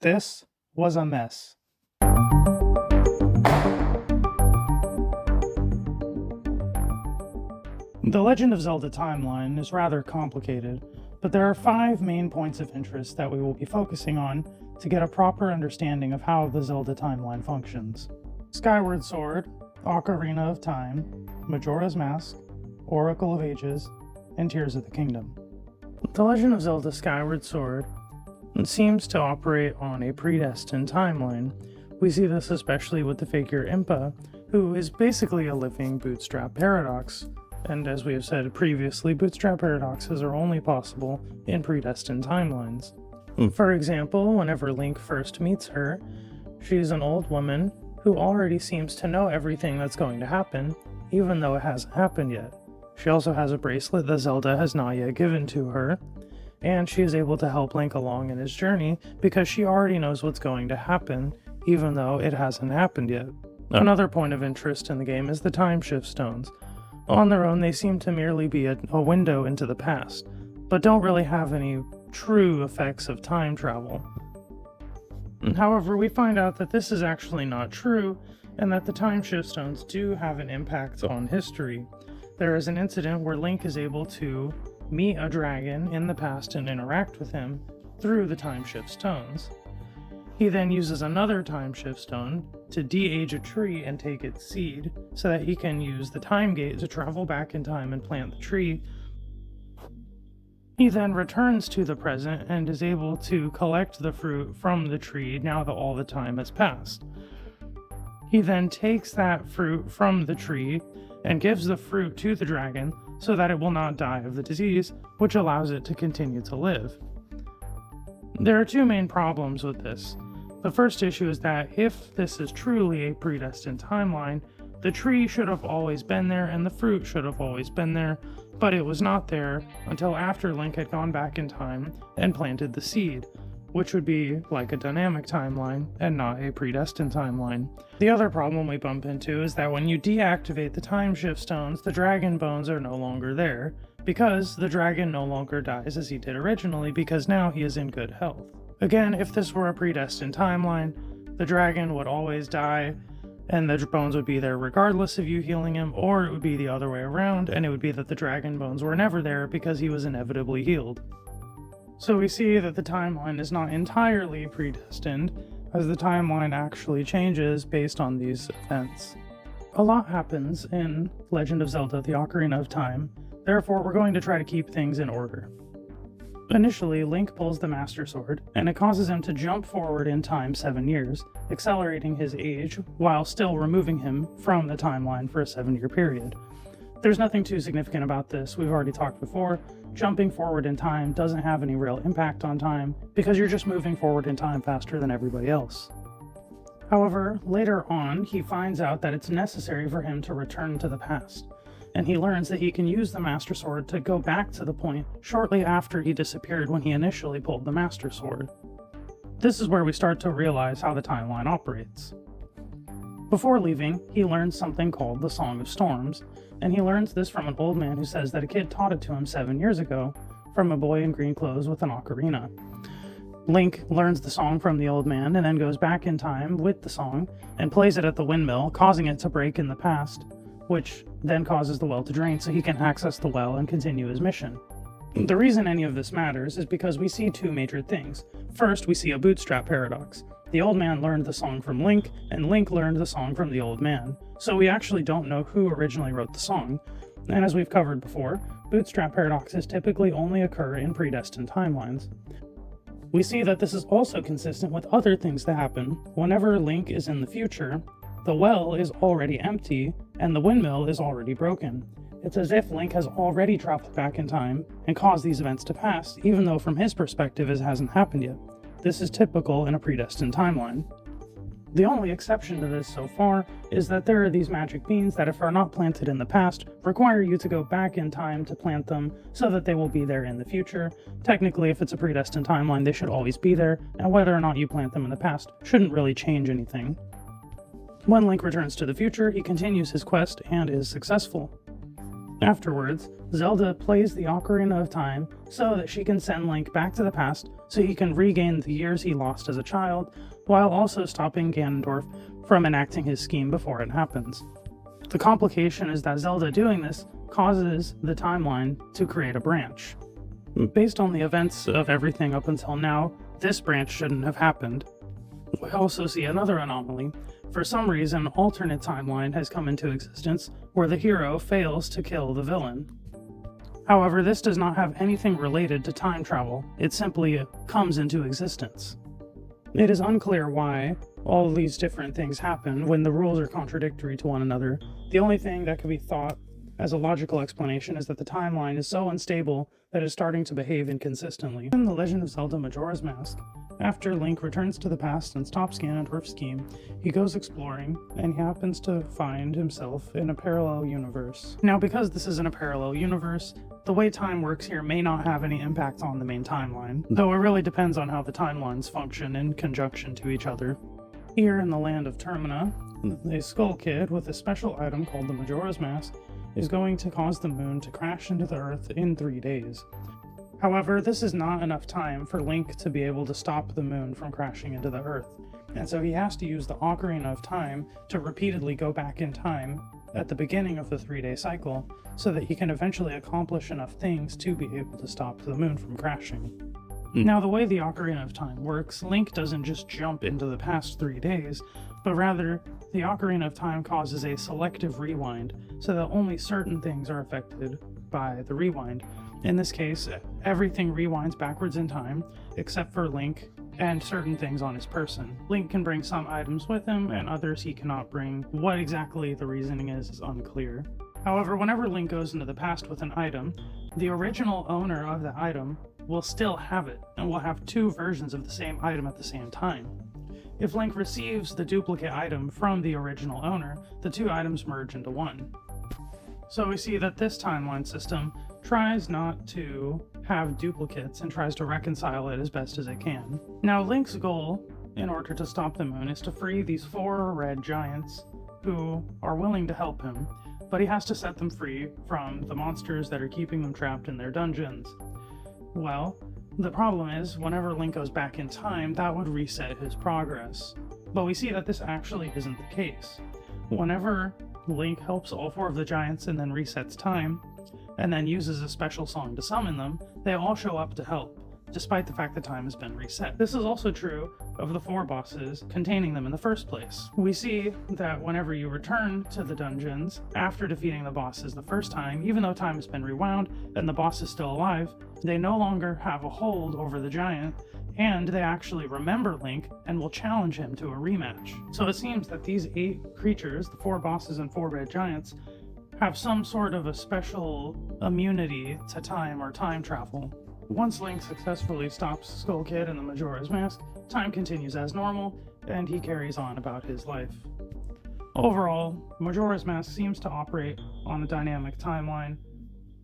This was a mess. The Legend of Zelda timeline is rather complicated, but there are 5 main points of interest that we will be focusing on to get a proper understanding of how the Zelda timeline functions. Skyward Sword, Ocarina of Time, Majora's Mask, Oracle of Ages, and Tears of the Kingdom. The Legend of Zelda Skyward Sword seems to operate on a predestined timeline. We see this especially with the figure Impa, who is basically a living bootstrap paradox. And as we have said previously, bootstrap paradoxes are only possible in predestined timelines. For example, whenever Link first meets her, she's an old woman who already seems to know everything that's going to happen, even though it hasn't happened yet. She also has a bracelet that Zelda has not yet given to her, and she is able to help Link along in his journey because she already knows what's going to happen, even though it hasn't happened yet. Another point of interest in the game is the time shift stones. On their own, they seem to merely be a window into the past, but don't really have any true effects of time travel. However, we find out that this is actually not true, and that the time shift stones do have an impact on history. There is an incident where Link is able to meet a dragon in the past and interact with him through the time shift stones. He then uses another time shift stone to de-age a tree and take its seed, so that he can use the time gate to travel back in time and plant the tree. He then returns to the present and is able to collect the fruit from the tree now that all the time has passed. He then takes that fruit from the tree and gives the fruit to the dragon so that it will not die of the disease, which allows it to continue to live. There are 2 main problems with this. The first issue is that if this is truly a predestined timeline, the tree should have always been there and the fruit should have always been there, but it was not there until after Link had gone back in time and planted the seed, which would be like a dynamic timeline and not a predestined timeline. The other problem we bump into is that when you deactivate the time shift stones, the dragon bones are no longer there, because the dragon no longer dies as he did originally, because now he is in good health. Again, if this were a predestined timeline, the dragon would always die, and the bones would be there regardless of you healing him, or it would be the other way around, and it would be that the dragon bones were never there because he was inevitably healed. So we see that the timeline is not entirely predestined, as the timeline actually changes based on these events. A lot happens in Legend of Zelda: The Ocarina of Time, therefore we're going to try to keep things in order. Initially, Link pulls the Master Sword, and it causes him to jump forward in time 7 years, accelerating his age while still removing him from the timeline for a 7-year period. There's nothing too significant about this. We've already talked before. Jumping forward in time doesn't have any real impact on time because you're just moving forward in time faster than everybody else. However, later on, he finds out that it's necessary for him to return to the past, and he learns that he can use the Master Sword to go back to the point shortly after he disappeared when he initially pulled the Master Sword. This is where we start to realize how the timeline operates. Before leaving, he learns something called the Song of Storms, and he learns this from an old man who says that a kid taught it to him 7 years ago from a boy in green clothes with an ocarina. Link learns the song from the old man and then goes back in time with the song and plays it at the windmill, causing it to break in the past, which then causes the well to drain so he can access the well and continue his mission. The reason any of this matters is because we see 2 major things. First, we see a bootstrap paradox. The old man learned the song from Link, and Link learned the song from the old man. So we actually don't know who originally wrote the song. And as we've covered before, bootstrap paradoxes typically only occur in predestined timelines. We see that this is also consistent with other things that happen. Whenever Link is in the future, the well is already empty, and the windmill is already broken. It's as if Link has already traveled back in time and caused these events to pass, even though from his perspective it hasn't happened yet. This is typical in a predestined timeline. The only exception to this so far is that there are these magic beans that, if are not planted in the past, require you to go back in time to plant them so that they will be there in the future. Technically, if it's a predestined timeline, they should always be there, and whether or not you plant them in the past shouldn't really change anything. When Link returns to the future, he continues his quest and is successful. Afterwards, Zelda plays the Ocarina of Time so that she can send Link back to the past so he can regain the years he lost as a child, while also stopping Ganondorf from enacting his scheme before it happens. The complication is that Zelda doing this causes the timeline to create a branch. Based on the events of everything up until now, this branch shouldn't have happened. We also see another anomaly. For some reason, alternate timeline has come into existence where the hero fails to kill the villain. However, this does not have anything related to time travel, it simply comes into existence. It is unclear why all these different things happen when the rules are contradictory to one another. The only thing that could be thought as a logical explanation is that the timeline is so unstable that it's starting to behave inconsistently. In The Legend of Zelda Majora's Mask, after Link returns to the past and stops Ganondorf's scheme, he goes exploring, and he happens to find himself in a parallel universe. Now, because this is in a parallel universe, the way time works here may not have any impact on the main timeline, though it really depends on how the timelines function in conjunction to each other. Here in the land of Termina, a Skull Kid with a special item called the Majora's Mask is going to cause the moon to crash into the Earth in 3 days. However, this is not enough time for Link to be able to stop the moon from crashing into the Earth, and so he has to use the Ocarina of Time to repeatedly go back in time at the beginning of the 3-day cycle so that he can eventually accomplish enough things to be able to stop the moon from crashing. Now, the way the Ocarina of Time works, Link doesn't just jump into the past 3 days, but rather, the Ocarina of Time causes a selective rewind, so that only certain things are affected by the rewind. In this case, everything rewinds backwards in time, except for Link and certain things on his person. Link can bring some items with him, and others he cannot bring. What exactly the reasoning is unclear. However, whenever Link goes into the past with an item, the original owner of the item will still have it, and will have 2 versions of the same item at the same time. If Link receives the duplicate item from the original owner, the 2 items merge into one. So we see that this timeline system tries not to have duplicates and tries to reconcile it as best as it can. Now, Link's goal, in order to stop the moon, is to free these 4 red giants who are willing to help him, but he has to set them free from the monsters that are keeping them trapped in their dungeons. Well, the problem is, whenever Link goes back in time, that would reset his progress. But we see that this actually isn't the case. Whenever Link helps all 4 of the giants and then resets time, and then uses a special song to summon them, they all show up to help, despite the fact that time has been reset. This is also true of the 4 bosses containing them in the first place. We see that whenever you return to the dungeons after defeating the bosses the first time, even though time has been rewound and the boss is still alive, they no longer have a hold over the giant, and they actually remember Link and will challenge him to a rematch. So it seems that these 8 creatures, the 4 bosses and 4 red giants, have some sort of a special immunity to time or time travel. Once Link successfully stops Skull Kid and the Majora's Mask, time continues as normal, and he carries on about his life. Overall, Majora's Mask seems to operate on a dynamic timeline,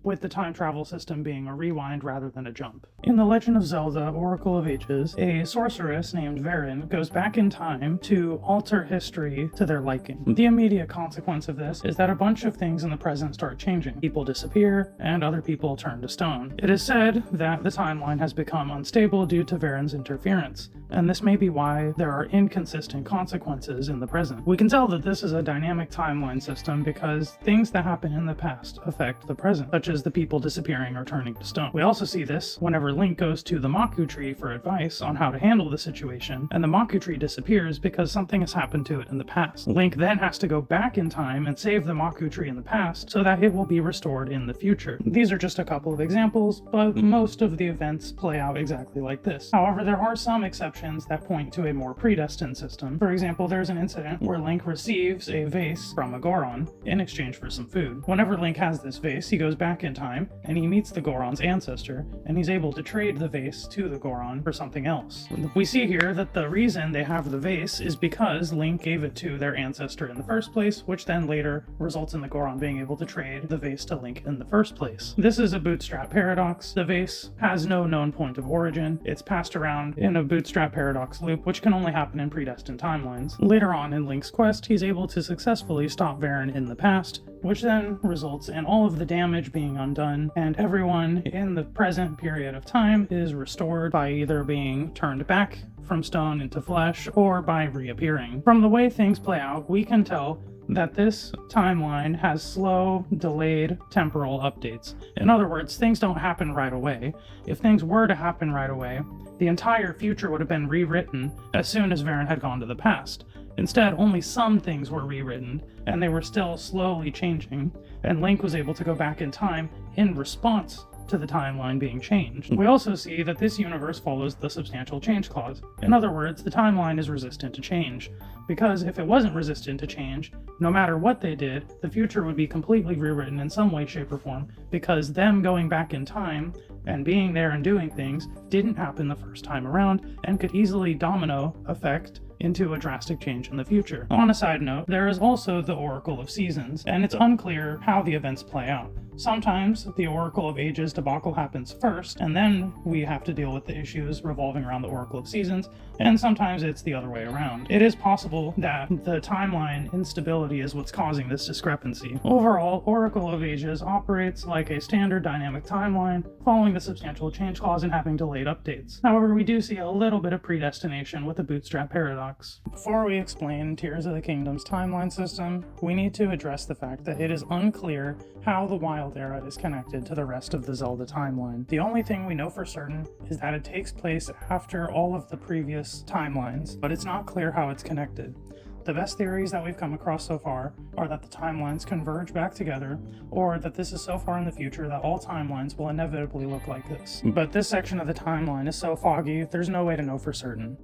with the time travel system being a rewind rather than a jump. In The Legend of Zelda Oracle of Ages, a sorceress named Verin goes back in time to alter history to their liking. The immediate consequence of this is that a bunch of things in the present start changing. People disappear, and other people turn to stone. It is said that the timeline has become unstable due to Verin's interference, and this may be why there are inconsistent consequences in the present. We can tell that this is a dynamic timeline system because things that happen in the past affect the present, such as the people disappearing or turning to stone. We also see this whenever Link goes to the Maku tree for advice on how to handle the situation, and the Maku tree disappears because something has happened to it in the past. Link then has to go back in time and save the Maku tree in the past so that it will be restored in the future. These are just a couple of examples, but most of the events play out exactly like this. However, there are some exceptions that point to a more predestined system. For example, there's an incident where Link receives a vase from a Goron in exchange for some food. Whenever Link has this vase, he goes back in time and he meets the Goron's ancestor, and he's able to trade the vase to the Goron for something else. We see here that the reason they have the vase is because Link gave it to their ancestor in the first place, which then later results in the Goron being able to trade the vase to Link in the first place. This is a bootstrap paradox. The vase has no known point of origin. It's passed around in a bootstrap paradox loop, which can only happen in predestined timelines. Later on in Link's quest, he's able to successfully stop Verin in the past, which then results in all of the damage being undone, and everyone in the present period of time is restored by either being turned back from stone into flesh or by reappearing. From the way things play out, we can tell that this timeline has slow, delayed temporal updates. In other words, things don't happen right away. If things were to happen right away, the entire future would have been rewritten as soon as Varen had gone to the past. Instead, only some things were rewritten, and they were still slowly changing, and Link was able to go back in time in response to the timeline being changed. We also see that this universe follows the substantial change clause. In other words, the timeline is resistant to change, because if it wasn't resistant to change, no matter what they did, the future would be completely rewritten in some way, shape, or form, because them going back in time and being there and doing things didn't happen the first time around and could easily domino effect into a drastic change in the future. On a side note, there is also the Oracle of Seasons, and it's unclear how the events play out. Sometimes the Oracle of Ages debacle happens first, and then we have to deal with the issues revolving around the Oracle of Seasons, and sometimes it's the other way around. It is possible that the timeline instability is what's causing this discrepancy. Overall, Oracle of Ages operates like a standard dynamic timeline, following the substantial change clause and having delayed updates. However, we do see a little bit of predestination with the bootstrap paradox. Before we explain Tears of the Kingdom's timeline system, we need to address the fact that it is unclear how the Wild Era is connected to the rest of the Zelda timeline. The only thing we know for certain is that it takes place after all of the previous timelines, but it's not clear how it's connected. The best theories that we've come across so far are that the timelines converge back together, or that this is so far in the future that all timelines will inevitably look like this. But this section of the timeline is so foggy, there's no way to know for certain.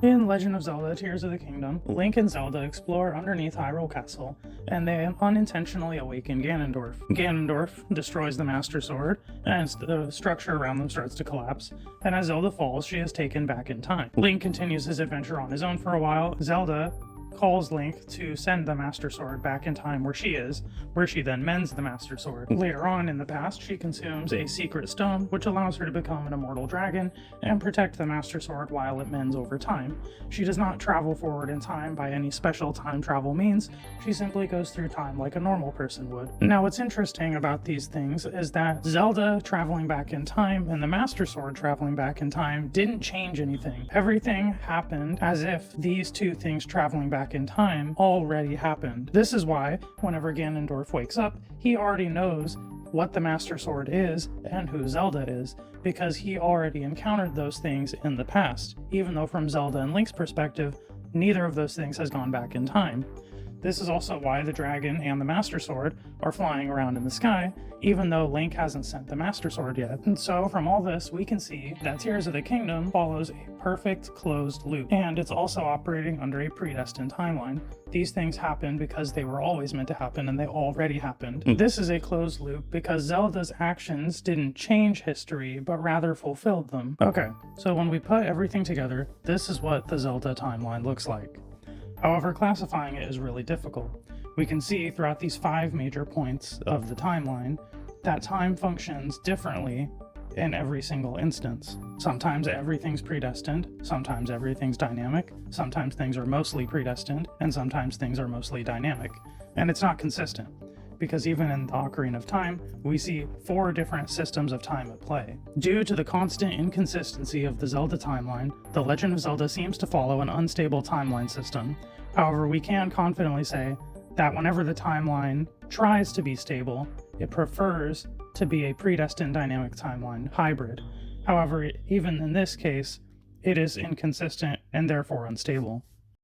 In Legend of Zelda Tears of the Kingdom, Link and Zelda explore underneath Hyrule Castle, and they unintentionally awaken Ganondorf. Ganondorf destroys the Master Sword, and the structure around them starts to collapse, and as Zelda falls, she is taken back in time. Link continues his adventure on his own for a while. Zelda calls Link to send the Master Sword back in time where she is, where she then mends the Master Sword. Later on in the past, she consumes a secret stone, which allows her to become an immortal dragon and protect the Master Sword while it mends over time. She does not travel forward in time by any special time travel means, she simply goes through time like a normal person would. Now, what's interesting about these things is that Zelda traveling back in time and the Master Sword traveling back in time didn't change anything. Everything happened as if these two things traveling back in time already happened. This is why, whenever Ganondorf wakes up, he already knows what the Master Sword is and who Zelda is, because he already encountered those things in the past, even though from Zelda and Link's perspective, neither of those things has gone back in time. This is also why the dragon and the Master Sword are flying around in the sky, even though Link hasn't sent the Master Sword yet. And so from all this, we can see that Tears of the Kingdom follows a perfect closed loop, and it's also operating under a predestined timeline. These things happen because they were always meant to happen, and they already happened. This is a closed loop because Zelda's actions didn't change history, but rather fulfilled them. Okay, so when we put everything together, this is what the Zelda timeline looks like. However, classifying it is really difficult. We can see throughout these 5 major points of the timeline that time functions differently in every single instance. Sometimes everything's predestined, sometimes everything's dynamic, sometimes things are mostly predestined, and sometimes things are mostly dynamic. And it's not consistent, because even in the Ocarina of Time, we see 4 different systems of time at play. Due to the constant inconsistency of the Zelda timeline, The Legend of Zelda seems to follow an unstable timeline system. However, we can confidently say that whenever the timeline tries to be stable, it prefers to be a predestined dynamic timeline hybrid. However, even in this case, it is inconsistent and therefore unstable.